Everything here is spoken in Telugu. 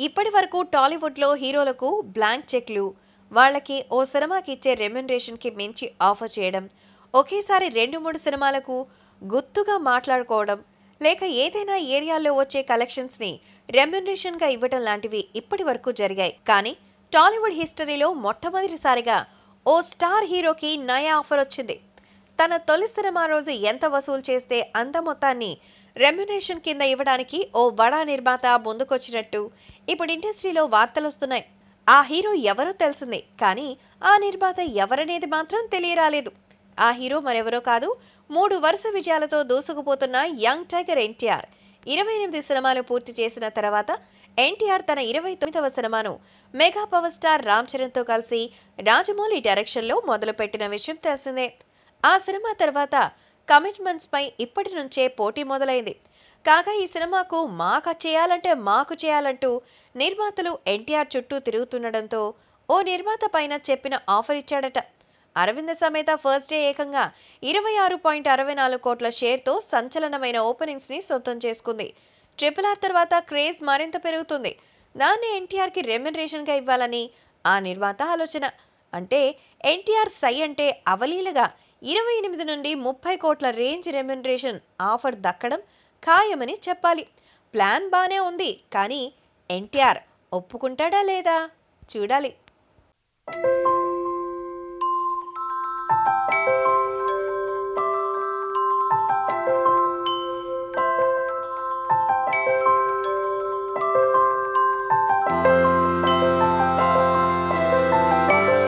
ఇప్పటి వరకు టాలీవుడ్లో హీరోలకు బ్లాంక్ చెక్లు, వాళ్ళకి ఓ సినిమాకి ఇచ్చే రెమ్యునరేషన్కి మించి ఆఫర్ చేయడం, ఒకేసారి 2-3 సినిమాలకు గుత్తుగా మాట్లాడుకోవడం, లేక ఏదైనా ఏరియాల్లో వచ్చే కలెక్షన్స్ని రెమ్యునరేషన్గా ఇవ్వడం లాంటివి ఇప్పటి వరకు జరిగాయి. కానీ టాలీవుడ్ హిస్టరీలో మొట్టమొదటిసారిగా ఓ స్టార్ హీరోకి నయా ఆఫర్ వచ్చింది. తన తొలి సినిమా రోజు ఎంత వసూలు చేస్తే అంత మొత్తాన్ని రెమ్యునరేషన్ కింద ఇవ్వడానికి ఓ బడా నిర్మాత ముందుకొచ్చినట్టు ఇప్పుడు ఇండస్ట్రీలో వార్తలొస్తున్నాయి. ఆ హీరో ఎవరో తెలిసిందే, కానీ ఆ నిర్మాత ఎవరనేది మాత్రం తెలియరాలేదు. ఆ హీరో మరెవరో కాదు, 3 వరుస విజయాలతో దూసుకుపోతున్న యంగ్ టైగర్ ఎన్టీఆర్. 28 సినిమాలు పూర్తి చేసిన తర్వాత ఎన్టీఆర్ తన 29వ సినిమాను మెగా పవర్ స్టార్ రామ్ చరణ్తో కలిసి రాజమౌళి డైరెక్షన్లో మొదలుపెట్టిన విషయం తెలిసిందే. ఆ సినిమా తర్వాత కమిట్మెంట్స్ పై ఇప్పటి నుంచే పోటీ మొదలైంది. కాగా ఈ సినిమాకు మాకు చేయాలంటూ నిర్మాతలు ఎన్టీఆర్ చుట్టూ తిరుగుతుండడంతో ఓ నిర్మాత పైన చెప్పిన offer ఇచ్చాడట. Aravinda Sametha first day ఏకంగా 26.64 కోట్ల షేర్తో సంచలనమైన ఓపెనింగ్స్ ని సొంతం చేసుకుంది. RRR తర్వాత క్రేజ్ మరింత పెరుగుతుంది. దాన్ని ఎన్టీఆర్కి రెమ్యునరేషన్గా ఇవ్వాలని ఆ నిర్మాత ఆలోచన. అంటే ఎన్టీఆర్ సై అంటే అవలీలగా 28 నుండి 30 కోట్ల రేంజ్ రెమ్యునరేషన్ ఆఫర్ దక్కడం ఖాయమని చెప్పాలి. ప్లాన్ బానే ఉంది, కానీ ఎన్టీఆర్ ఒప్పుకుంటాడా లేదా చూడాలి.